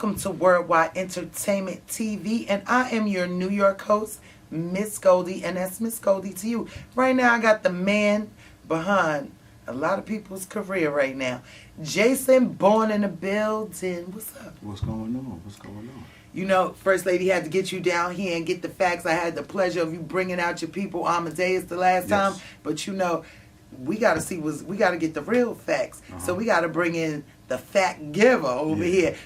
Welcome to Worldwide Entertainment TV, and I am your New York host, Miss Goldie, and that's Miss Goldie to you. Right now, I got the man behind a lot of people's career right now, Jason Bourne in the building. What's up? What's going on? What's going on? You know, First Lady had to get you down here and get the facts. I had the pleasure of you bringing out your people, Amadeus, the last time, but you know, we got to get the real facts. So we got to bring in the fact giver over here.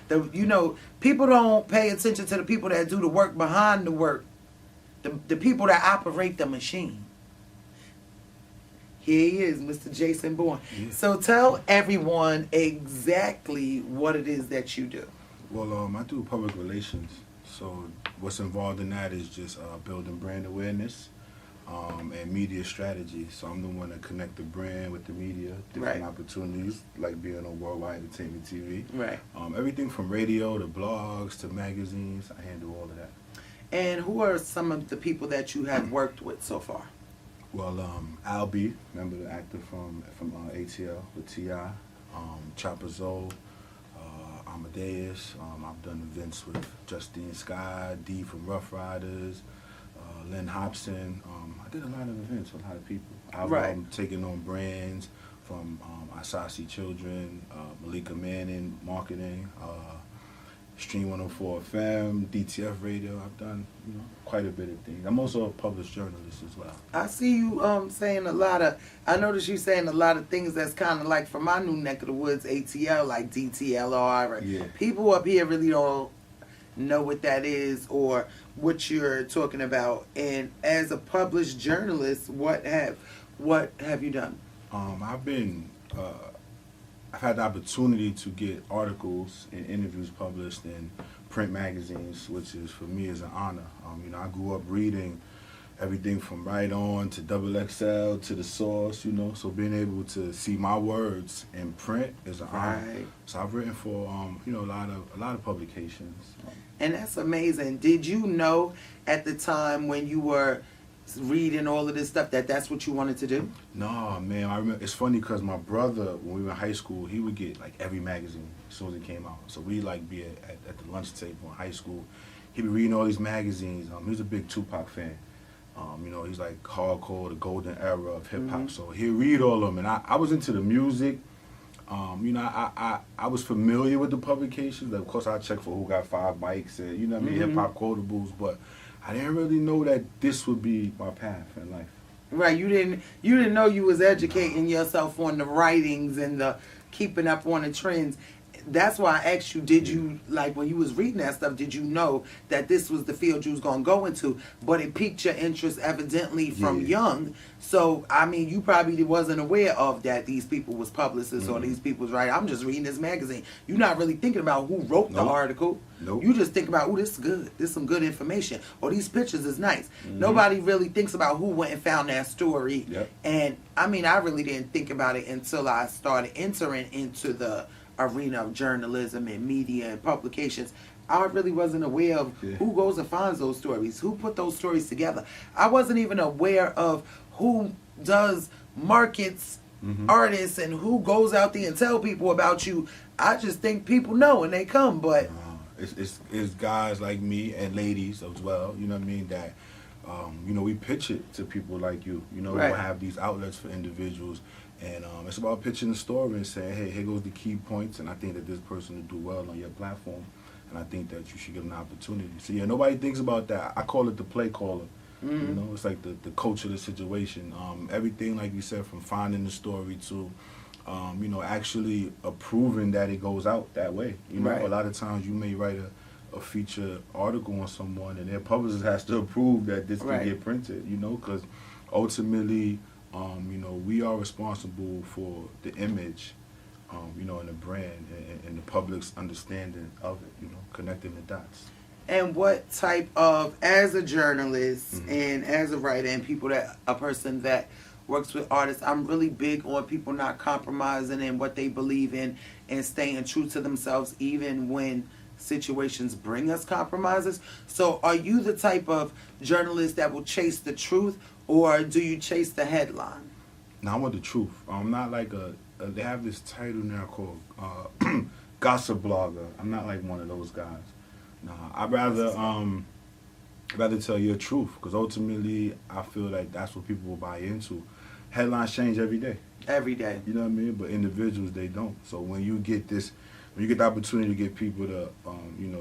People don't pay attention to the people that do the work behind the work. The people that operate the machine. Here he is, Mr. Jason Bourne. Yeah. So tell everyone exactly what it is that you do. Well, I do public relations. So what's involved in that is just building brand awareness and media strategy. So I'm the one to connect the brand with the media, different opportunities, like being on Worldwide Entertainment TV. Right. Everything from radio to blogs to magazines, I handle all of that. And who are some of the people that you have worked with so far? Well, Al B, remember the actor from ATL with T.I., Chopper Zoe, Amadeus. I've done events with Justine Scott, D from Ruff Ryders, Lynn Hobson. I did a lot of events with a lot of people. I've taken on brands from Asasi Children, Malika Manning, marketing, Stream 104 FM, DTF Radio. I've done quite a bit of things. I'm also a published journalist as well. I see you saying I noticed you saying a lot of things that's kind of like from my new neck of the woods, ATL, like DTLR. Yeah. People up here really don't know what that is or what you're talking about. And as a published journalist, what have you done? I've had the opportunity to get articles and interviews published in print magazines, which is for me is an honor. I grew up reading everything from Right On to XXL to The Source, so being able to see my words in print is an honor. So I've written for a lot of publications. And that's amazing. Did you know at the time when you were reading all of this stuff that's what you wanted to do? No, man. I remember. It's funny because my brother, when we were in high school, he would get like every magazine as soon as it came out. So we'd like be at the lunch table in high school. He'd be reading all these magazines. He was a big Tupac fan. He's like hardcore, the golden era of hip hop. So he'd read all of them, and I was into the music. I was familiar with the publications. Of course, I checked for Who Got 5 Bikes and hip hop quotables, but I didn't really know that this would be my path in life. Right, you didn't know you was educating yourself on the writings and the keeping up on the trends. That's why I asked you, did you, like when you was reading that stuff, did you know that this was the field you was going to go into? But it piqued your interest evidently from young. So, you probably wasn't aware of that these people was publicists or these people was writing. I'm just reading this magazine. You're not really thinking about who wrote the article. Nope. You just think about, this is good. This is some good information. Or these pictures is nice. Nobody really thinks about who went and found that story. Yep. And, I really didn't think about it until I started entering into the arena of journalism and media and publications. I really wasn't aware of who goes and finds those stories, who put those stories together. I wasn't even aware of who does markets, artists, and who goes out there and tell people about you. I just think people know and they come, but it's guys like me and ladies as well. That we pitch it to people like you. We'll have these outlets for individuals. And it's about pitching the story and saying, hey, here goes the key points, and I think that this person will do well on your platform, and I think that you should give them an opportunity. So, nobody thinks about that. I call it the play caller. It's like the coach of the situation. Everything, like you said, from finding the story to, actually approving that it goes out that way. A lot of times you may write a feature article on someone, and their publicist has to approve that this can get printed, because ultimately, we are responsible for the image, and the brand and the public's understanding of it, connecting the dots. And what type of, as a journalist and as a writer and a person that works with artists, I'm really big on people not compromising in what they believe in and staying true to themselves even when situations bring us compromises. So are you the type of journalist that will chase the truth, or do you chase the headline? No, I want the truth. I'm not like they have this title now called gossip blogger. I'm not like one of those guys. Nah, I'd rather tell your truth, because ultimately I feel like that's what people will buy into. Headlines change every day. Every day. You know what I mean? But individuals, they don't. So when you get the opportunity to get people to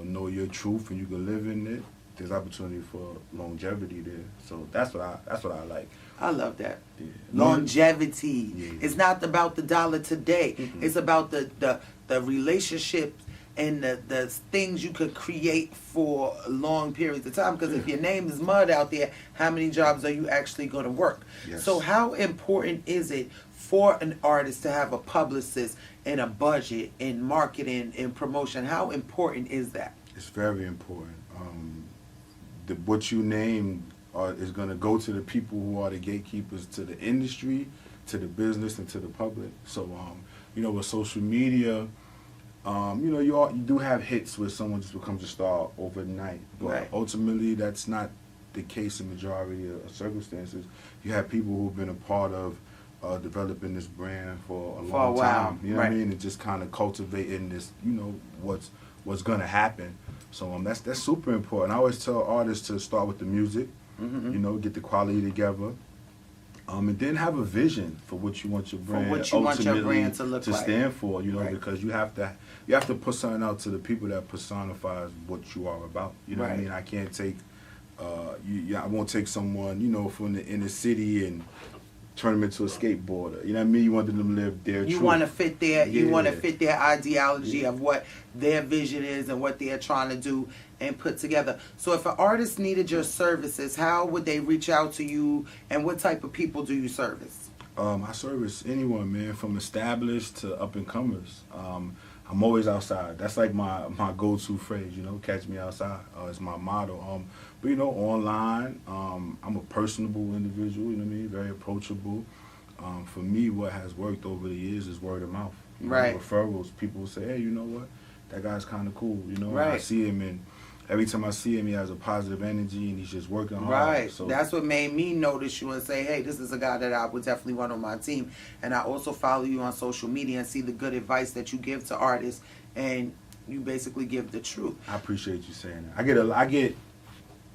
know your truth and you can live in it, there's opportunity for longevity there. So that's what I like. I love that. Yeah. Longevity. Yeah. It's not about the dollar today. Mm-hmm. It's about the relationships and the things you could create for long periods of time. Because if your name is mud out there, how many jobs are you actually going to work? Yes. So how important is it for an artist to have a publicist and a budget in marketing and promotion? How important is that? It's very important. What you name is going to go to the people who are the gatekeepers to the industry, to the business, and to the public. So, with social media, you do have hits where someone just becomes a star overnight. But Right. ultimately, that's not the case in majority of circumstances. You have people who've been a part of developing this brand for a long time. You know what I mean? And just kind of cultivating this, what's going to happen. So that's super important. I always tell artists to start with the music, get the quality together, and then have a vision for what you want your brand to look to like. stand for. Right. Because you have to put something out to the people that personifies what you are about. You know what I Right. mean? I can't take I won't take someone from the inner city and turn them into a skateboarder. You know what I mean? You want them to live their truth. You want to fit their you want to Yeah. fit their ideology of what their vision is and what they're trying to do and put together. So if an artist needed your services, how would they reach out to you, and what type of people do you service? I service anyone, man, from established to up and comers. I'm always outside. That's like my go-to phrase, catch me outside. It's my motto. But online, I'm a personable individual, you know what I mean? Very approachable. For me, what has worked over the years is word of mouth. Right. Referrals. People say, hey, you know what? That guy's kind of cool, Right. I see him, and every time I see him, he has a positive energy, and he's just working hard. Right. So That's what made me notice you and say, hey, this is a guy that I would definitely want on my team. And I also follow you on social media and see the good advice that you give to artists, and you basically give the truth. I appreciate you saying that. I get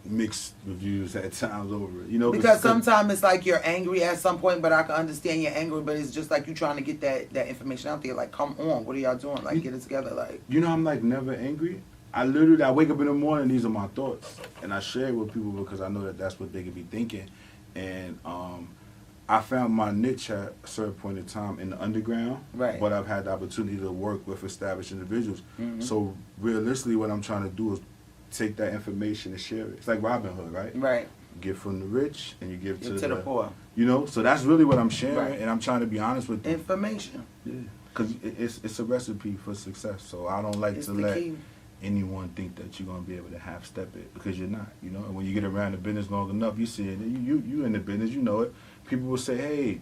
mixed reviews at times over it, Because sometimes it's like you're angry at some point, but I can understand you're angry, but it's just like you trying to get that information out there. Like, come on, what are y'all doing? Like, get it together. Like, I'm like never angry. I wake up in the morning, these are my thoughts, and I share it with people because I know that that's what they could be thinking. And I found my niche at a certain point in time in the underground, Right. but I've had the opportunity to work with established individuals. Mhm. So realistically, what I'm trying to do is take that information and share it. It's like Robin Hood, right? right. You give from the rich and you give to the poor. So that's really what I'm sharing, Right. and I'm trying to be honest with them. Information. Yeah, because it's a recipe for success. So I don't like It's to the let key. anyone think that you're gonna be able to half step it, because you're not. And when you get around the business long enough, you see it. You in the business, you know it. People will say, "Hey,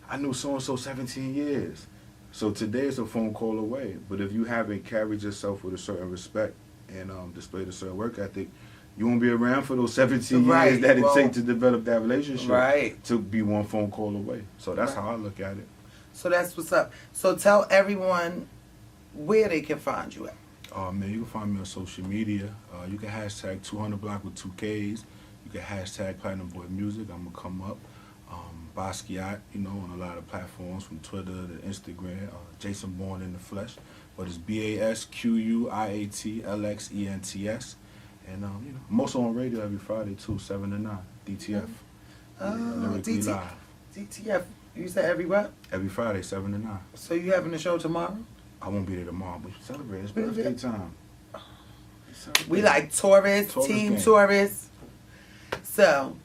I knew so and so 17 years." So today is a phone call away. But if you haven't carried yourself with a certain respect and displayed a certain work ethic, you won't be around for those 17 Right. years that it Well, takes to develop that relationship. Right. To be one phone call away. So that's Right. how I look at it. So that's what's up. So tell everyone where they can find you at. Man, you can find me on social media. You can hashtag 200block with 2 Ks. You can hashtag Platinum Boy Music. I'm going to come up. Basquiat, on a lot of platforms, from Twitter to Instagram. Jason Bourne in the flesh. But it's BASQUIATLXENTS. And, I'm also on radio every Friday, too, 7 to 9. DTF. Lyrically Live. DTF. You said every what? Every Friday, 7 to 9. So you having a show tomorrow? I won't be there tomorrow, but celebrate. It's birthday time. We like tourists, Tourist team gang. tourists. So,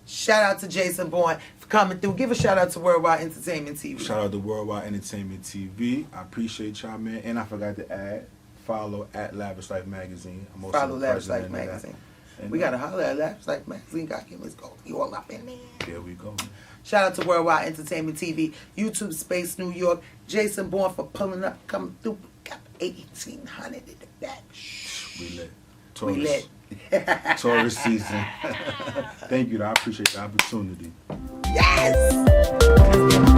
shout out to Jason Bourne for coming through. Give a shout out to Worldwide Entertainment TV. Shout out to Worldwide Entertainment TV. I appreciate y'all, man. And I forgot to add, follow at Lavish Life Magazine. I'm also Follow the Lavish Life president of that. Magazine. And, We got to holler at Lavish Life Magazine. Got to get Miss Goldie all up in there. There we go. Shout out to Worldwide Entertainment TV, YouTube Space New York. Jason Bourne for pulling up, coming through. Got 1,800 in the back. We lit. We lit. Tourist season. Thank you. I appreciate the opportunity. Yes!